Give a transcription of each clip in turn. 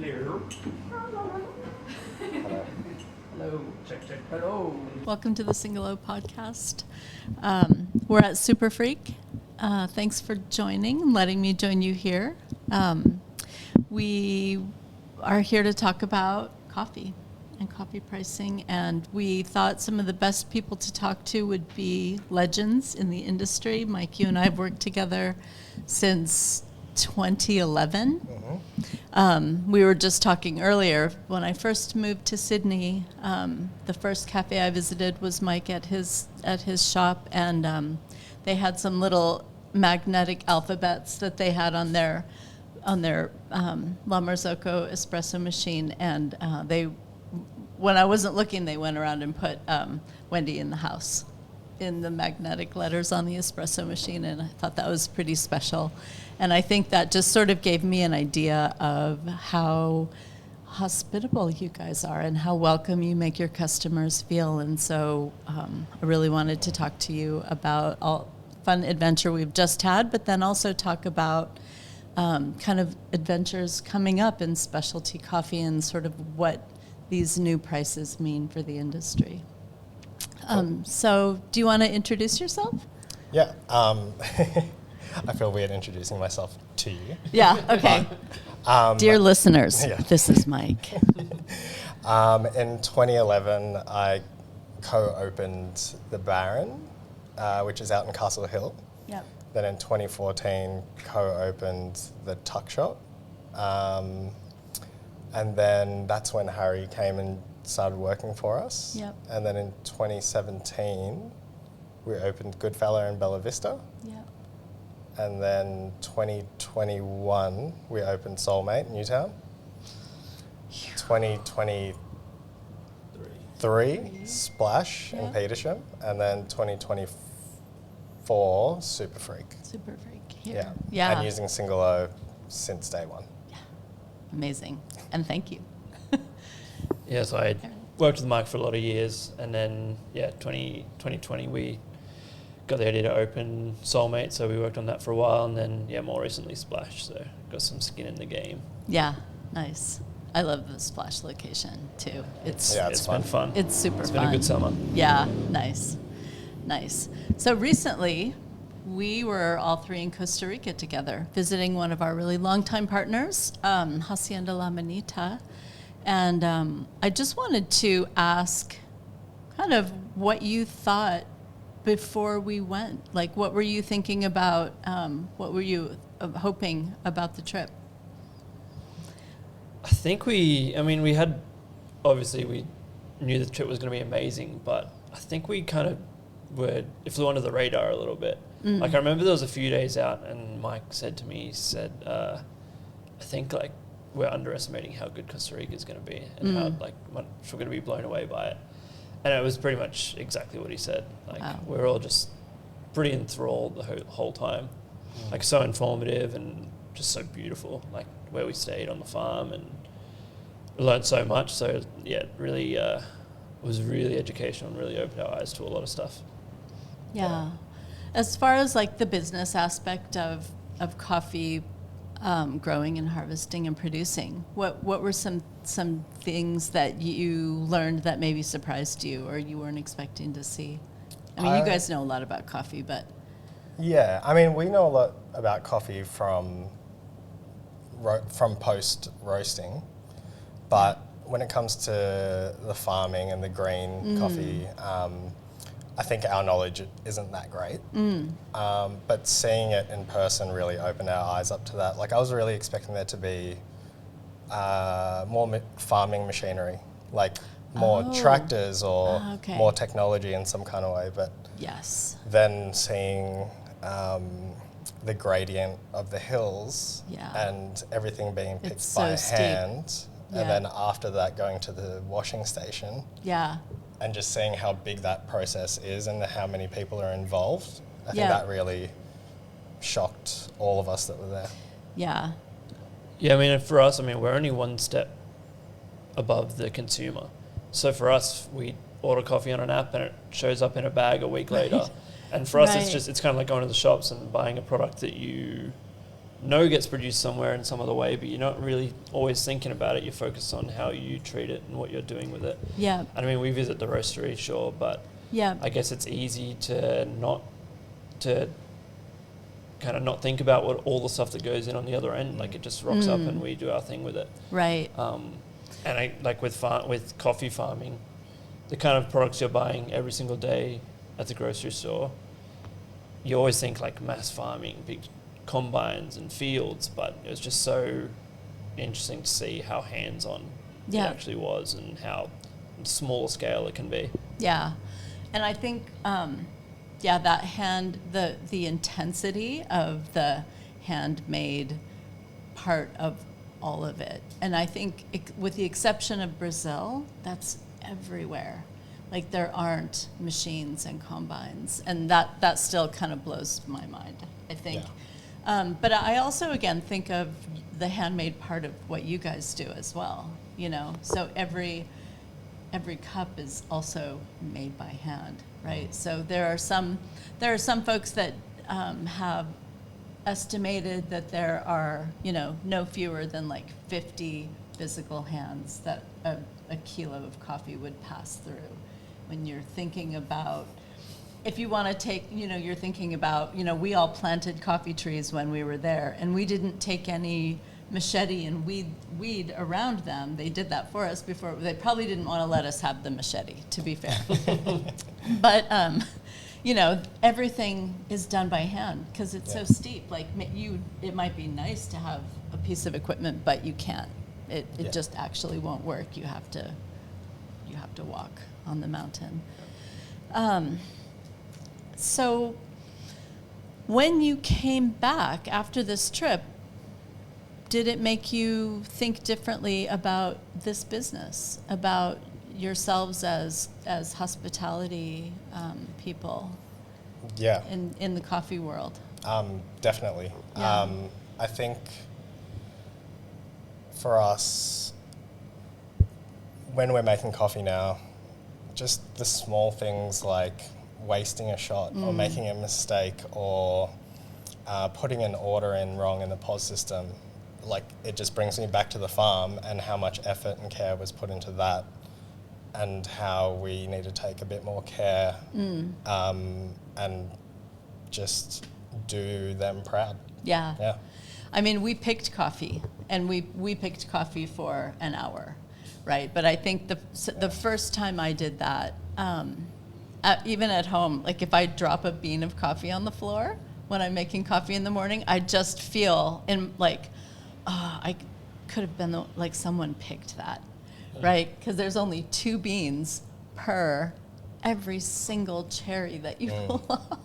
Hello. Hello. Check. Hello. Welcome to the Single O podcast. We're at Superfreak. Thanks for joining and letting me join you here. We are here to talk about coffee and coffee pricing, and we thought some of the best people to talk to would be legends in the industry. Mike, you and I have worked together since 2011. We were just talking earlier, when I first moved to Sydney, the first cafe I visited was Mike at his shop, and they had some little magnetic alphabets that they had on their La Marzocco espresso machine, and when I wasn't looking, they went around and put Wendy in the house in the magnetic letters on the espresso machine, and I thought that was pretty special. And I think that just sort of gave me an idea of how hospitable you guys are and how welcome you make your customers feel. And so I really wanted to talk to you about all fun adventure we've just had, but then also talk about kind of adventures coming up in specialty coffee and sort of what these new prices mean for the industry. So do you want to introduce yourself? Yeah. I feel weird introducing myself to you. Yeah, okay. Dear listeners, yeah. This is Mike. In 2011, I co-opened The Baron, which is out in Castle Hill. Yep. Then in 2014, co-opened The Tuck Shop. And then that's when Harry came and started working for us. Yep. And then in 2017, we opened Goodfella in Bella Vista. Yep. And then 2021, we opened Soulmate in Newtown. 2023, Splash in Petersham. And then 2024, Superfreak. Superfreak here. Yeah. And using Single O since day one. Yeah. Amazing. And thank you. Yeah, so I worked with Mike for a lot of years, and then 2020 we got the idea to open Soulmate, so we worked on that for a while, and then more recently Splash, so got some skin in the game. Yeah, nice. I love the Splash location too. It's been fun. It's super fun. It's been a good summer. Yeah, nice. So recently, we were all three in Costa Rica together, visiting one of our really longtime partners, Hacienda La Manita. And I just wanted to ask kind of what you thought before we went. Like, what were you thinking about? What were you hoping about the trip? I think we knew the trip was going to be amazing, but I think we kind of it flew under the radar a little bit. Like, I remember there was a few days out, and Mike said to me, I think, like, we're underestimating how good Costa Rica is going to be, and how, like, much we're going to be blown away by it. And it was pretty much exactly what he said. Like, we were all just pretty enthralled the whole time. Like, so informative and just so beautiful. Like, where we stayed on the farm, and we learned so much. So, it really was really educational and really opened our eyes to a lot of stuff. Yeah. As far as, like, the business aspect of coffee growing and harvesting and producing, what were some things that you learned that maybe surprised you or you weren't expecting to see? I mean, you guys know a lot about coffee, but... Yeah, I mean, we know a lot about coffee from post-roasting, but when it comes to the farming and the green coffee, I think our knowledge isn't that great. But seeing it in person really opened our eyes up to that. Like, I was really expecting there to be more farming machinery, like more tractors or more technology in some kind of way. But then seeing the gradient of the hills and everything being picked by hand, and then after that going to the washing station. And just seeing how big that process is and how many people are involved, I think that really shocked all of us that were there. Yeah, I mean, for us, we're only one step above the consumer. So for us, we order coffee on an app and it shows up in a bag a week later. And for us, it's kind of like going to the shops and buying a product that you know gets produced somewhere in some other way, but you're not really always thinking about it. You're focused on how you treat it and what you're doing with it. Yeah. And I mean, we visit the roastery, sure, but Yeah. I guess it's easy to kind of not think about what all the stuff that goes in on the other end. Like, it just rocks up and we do our thing with it. Right. And I like with coffee farming, the kind of products you're buying every single day at the grocery store, you always think like mass farming, big combines and fields, but it was just so interesting to see how hands-on it actually was and how small scale it can be. Yeah. And I think, the intensity of the handmade part of all of it. And I think with the exception of Brazil, that's everywhere. Like, there aren't machines and combines, and that still kind of blows my mind, I think. Yeah. But I also, again, think of the handmade part of what you guys do as well, you know? So every cup is also made by hand, right? So there are some folks that have estimated that there are, you know, no fewer than like 50 physical hands that a kilo of coffee would pass through. When you're thinking about, if you want to take, you know, you're thinking about, you know, we all planted coffee trees when we were there, and we didn't take any machete and weed around them. They did that for us before. They probably didn't want to let us have the machete, to be fair. But, you know, everything is done by hand because it's so steep. Like, it might be nice to have a piece of equipment, but you can't. It just actually won't work. You have to walk on the mountain. So when you came back after this trip, did it make you think differently about this business, about yourselves as hospitality people? Yeah. In the coffee world? Definitely. Yeah. I think for us, when we're making coffee now, just the small things like wasting a shot or making a mistake or putting an order in wrong in the POS system, like, it just brings me back to the farm and how much effort and care was put into that and how we need to take a bit more care and just do them proud. Yeah. Yeah. I mean, we picked coffee, and we picked coffee for an hour, right? But I think the first time I did that, even at home, like, if I drop a bean of coffee on the floor when I'm making coffee in the morning, I just feel I could have been like someone picked that, right? Because there's only 2 beans per every single cherry that you pull off.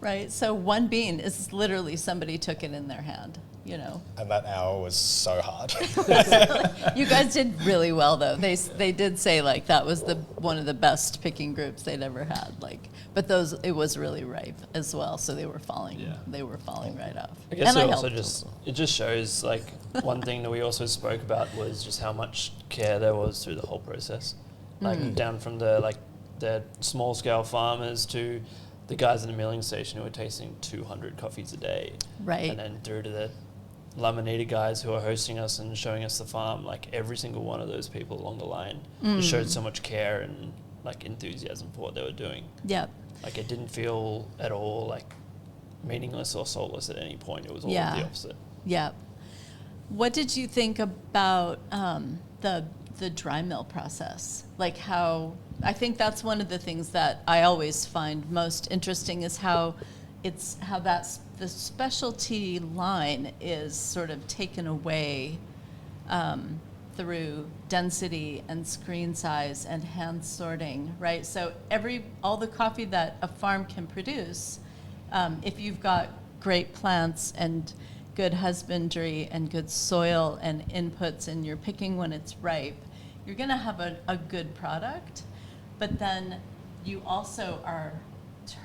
Right, so 1 bean is literally somebody took it in their hand, you know. And that hour was so hard. You guys did really well, though. They did say, like, that was one of the best picking groups they'd ever had. Like, but it was really ripe as well, so they were falling. Yeah. They were falling right off. I guess it just shows, like, one thing that we also spoke about was just how much care there was through the whole process, like down from the small scale farmers to the guys in the milling station who are tasting 200 coffees a day. Right. And then through to the Lamanita guys who are hosting us and showing us the farm. Like, every single one of those people along the line just showed so much care and, like, enthusiasm for what they were doing. Yep. Like, it didn't feel at all, like, meaningless or soulless at any point. It was all the opposite. Yeah. What did you think about the dry mill process? Like, how... I think that's one of the things that I always find most interesting is how the specialty line is sort of taken away through density and screen size and hand sorting, right? So all the coffee that a farm can produce, if you've got great plants and good husbandry and good soil and inputs and you're picking when it's ripe, you're going to have a good product. But then you also are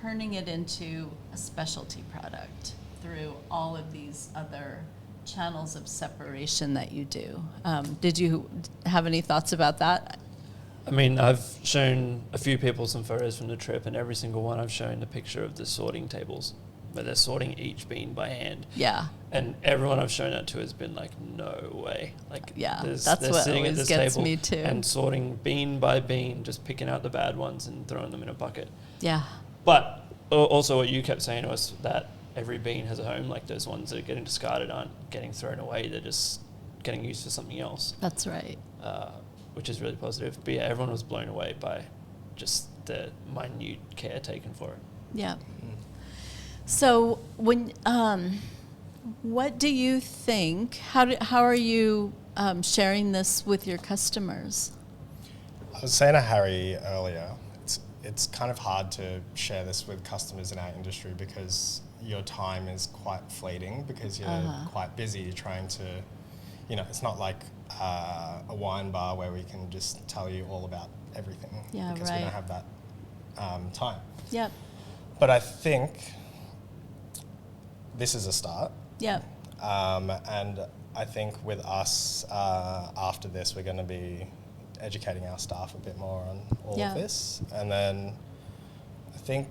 turning it into a specialty product through all of these other channels of separation that you do. Did you have any thoughts about that? I mean, I've shown a few people some photos from the trip, and every single one I've shown a picture of the sorting tables. where they're sorting each bean by hand. Yeah. And everyone I've shown that to has been like, no way. Like, Yeah, they're that's what sitting at always this gets table me too. and sorting bean by bean, just picking out the bad ones and throwing them in a bucket. Yeah. But also what you kept saying to us, that every bean has a home. Like, those ones that are getting discarded aren't getting thrown away. They're just getting used for something else. That's right. Which is really positive. But yeah, everyone was blown away by just the minute care taken for it. Yeah. So when, what do you think? How are you sharing this with your customers? I was saying to Harry earlier, it's kind of hard to share this with customers in our industry because your time is quite fleeting because you're quite busy trying to, it's not like a wine bar where we can just tell you all about everything because we don't have that time. Yep. But I think this is a start. Yep. And I think with us, after this, we're going to be educating our staff a bit more on all of this. And then I think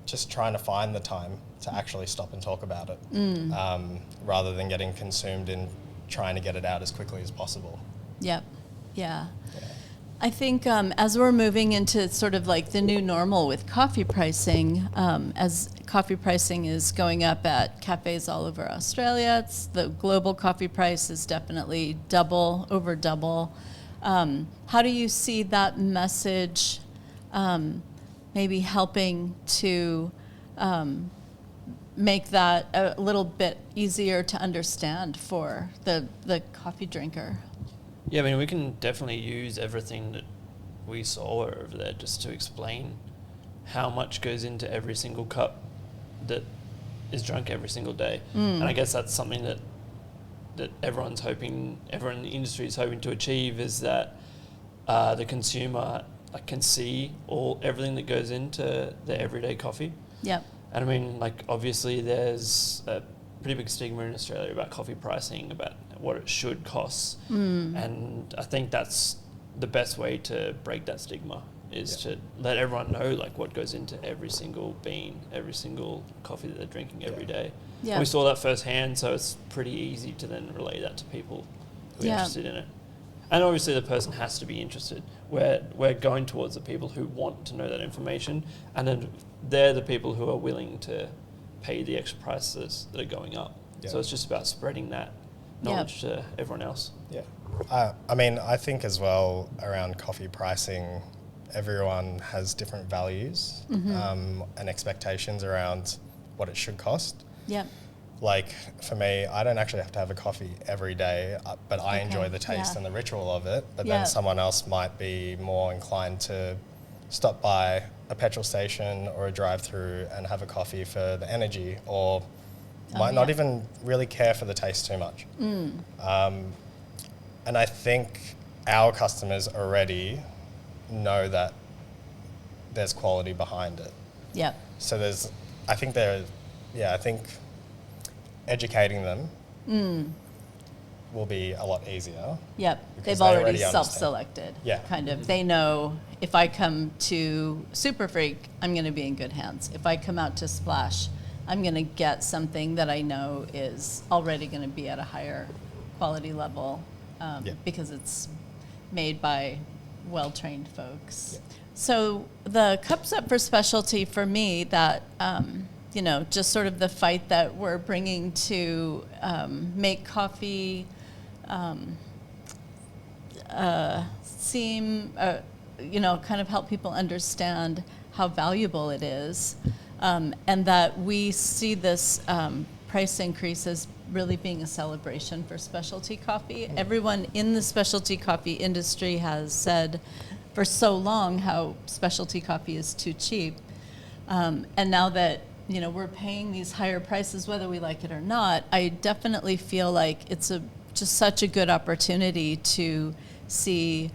just trying to find the time to actually stop and talk about it rather than getting consumed in trying to get it out as quickly as possible. Yep. Yeah. I think as we're moving into sort of like the new normal with coffee pricing, as coffee pricing is going up at cafes all over Australia, the global coffee price is definitely over double. How do you see that message maybe helping to make that a little bit easier to understand for the coffee drinker? Yeah, I mean, we can definitely use everything that we saw over there just to explain how much goes into every single cup that is drunk every single day. And I guess that's something that everyone in the industry is hoping to achieve, is that the consumer can see everything that goes into their everyday coffee. Yep. And I mean, obviously there's a pretty big stigma in Australia about coffee pricing, about what it should cost. And I think that's the best way to break that stigma, is to let everyone know what goes into every single bean, every single coffee that they're drinking every day. Yeah. And we saw that firsthand, so it's pretty easy to then relay that to people who are interested in it. And obviously the person has to be interested. We're going towards the people who want to know that information, and then they're the people who are willing to pay the extra prices that are going up. So it's just about spreading that knowledge to everyone else. Yeah. I mean, I think as well around coffee pricing, everyone has different values and expectations around what it should cost. Yep. Like for me, I don't actually have to have a coffee every day, but I enjoy the taste and the ritual of it. But then someone else might be more inclined to stop by a petrol station or a drive-through and have a coffee for the energy, or might not even really care for the taste too much. And I think our customers already know that there's quality behind it. Yep. So I think educating them will be a lot easier. Yep. They've already self-selected. Yeah. Kind of. They know if I come to Superfreak, I'm going to be in good hands. If I come out to Splash, I'm going to get something that I know is already going to be at a higher quality level because it's made by well-trained folks. Yeah. So the Cups Up for Specialty, for me, that, just sort of the fight that we're bringing to make coffee seem, kind of help people understand how valuable it is. And that we see this price increase as really being a celebration for specialty coffee. Everyone in the specialty coffee industry has said for so long how specialty coffee is too cheap. And now that, we're paying these higher prices, whether we like it or not, I definitely feel like it's just such a good opportunity to see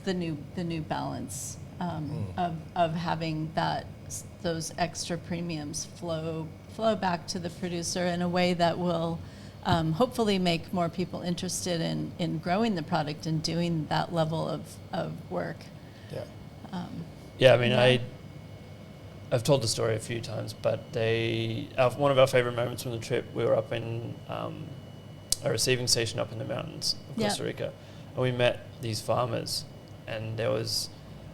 the new balance of having those extra premiums flow back to the producer in a way that will hopefully make more people interested in growing the product and doing that level of work. Yeah. I mean, I've told the story a few times, but one of our favorite moments from the trip, we were up in a receiving station up in the mountains of Costa Rica, and we met these farmers, and there was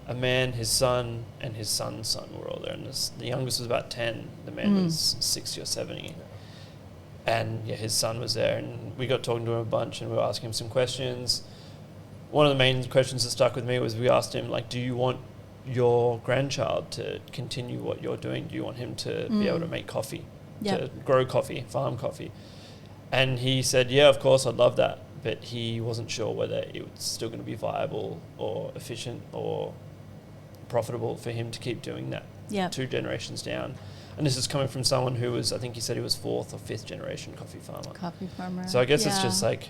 a man, his son, and his son's son were all there, and the youngest was about 10, the man was 60 or 70, and his son was there, and we got talking to him a bunch, and we were asking him some questions. One of the main questions that stuck with me was we asked him, like, do you want your grandchild to continue what you're doing? Do you want him to be able to make coffee, to grow coffee, farm coffee? And he said, yeah, of course, I'd love that. But he wasn't sure whether it was still going to be viable or efficient or profitable for him to keep doing that 2 generations down. And this is coming from someone who was, I think he said he was 4th or 5th generation coffee farmer. So I guess it's just like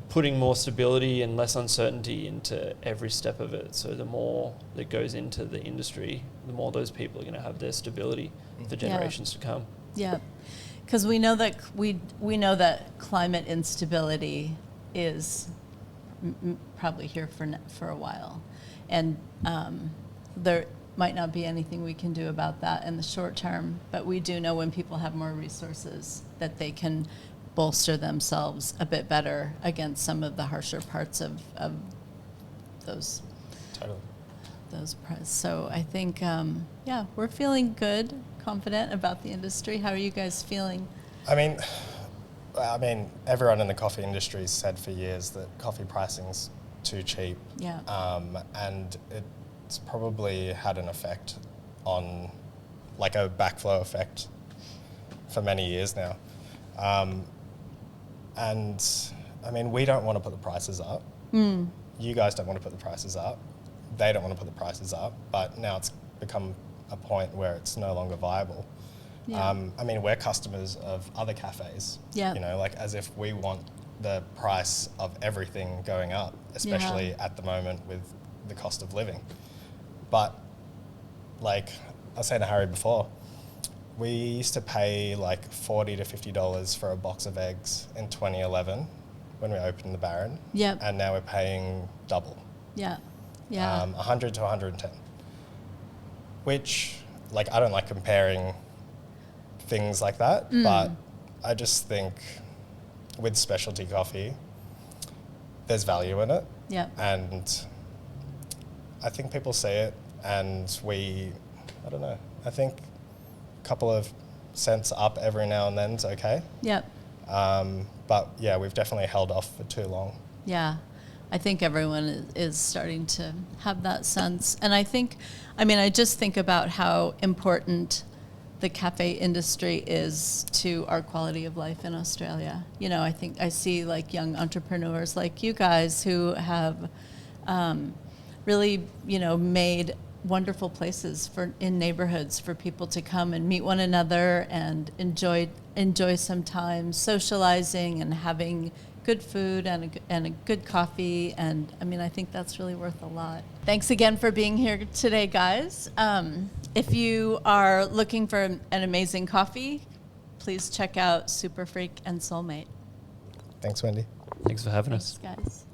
putting more stability and less uncertainty into every step of it. So the more that goes into the industry, the more those people are going to have their stability for generations to come. Yeah, because we know that we know that climate instability is probably here for a while, and there might not be anything we can do about that in the short term. But we do know when people have more resources that they can bolster themselves a bit better against some of the harsher parts of those. Totally. Those prices. So I think, we're feeling good, confident about the industry. How are you guys feeling? I mean, everyone in the coffee industry said for years that coffee pricing's too cheap. Yeah. And it's probably had an effect on, like a backflow effect for many years now. And I mean, we don't want to put the prices up. You guys don't want to put the prices up. They don't want to put the prices up. But now it's become a point where it's no longer viable. Yeah. I mean, we're customers of other cafes. Yeah. You know, like as if we want the price of everything going up, especially at the moment with the cost of living. But like I was saying to Harry before, we used to pay like $40 to $50 for a box of eggs in 2011 when we opened the Baron. Yep. And now we're paying double. Yeah. Yeah. 100 to 110. Which, like, I don't like comparing things like that, but I just think with specialty coffee, there's value in it. Yeah. And I think people see it, and I don't know, I think couple of cents up every now and then is okay. Yep. But yeah, we've definitely held off for too long. Yeah. I think everyone is starting to have that sense. And I just think about how important the cafe industry is to our quality of life in Australia. You know, I think I see like young entrepreneurs like you guys who have really, made wonderful places in neighborhoods for people to come and meet one another and enjoy some time socializing and having good food and a good coffee. And I think that's really worth a lot. Thanks again for being here today, guys. If you are looking for an amazing coffee, please check out Superfreak and Soulmate. Thanks, Wendy. Thanks for having us. Thanks, guys.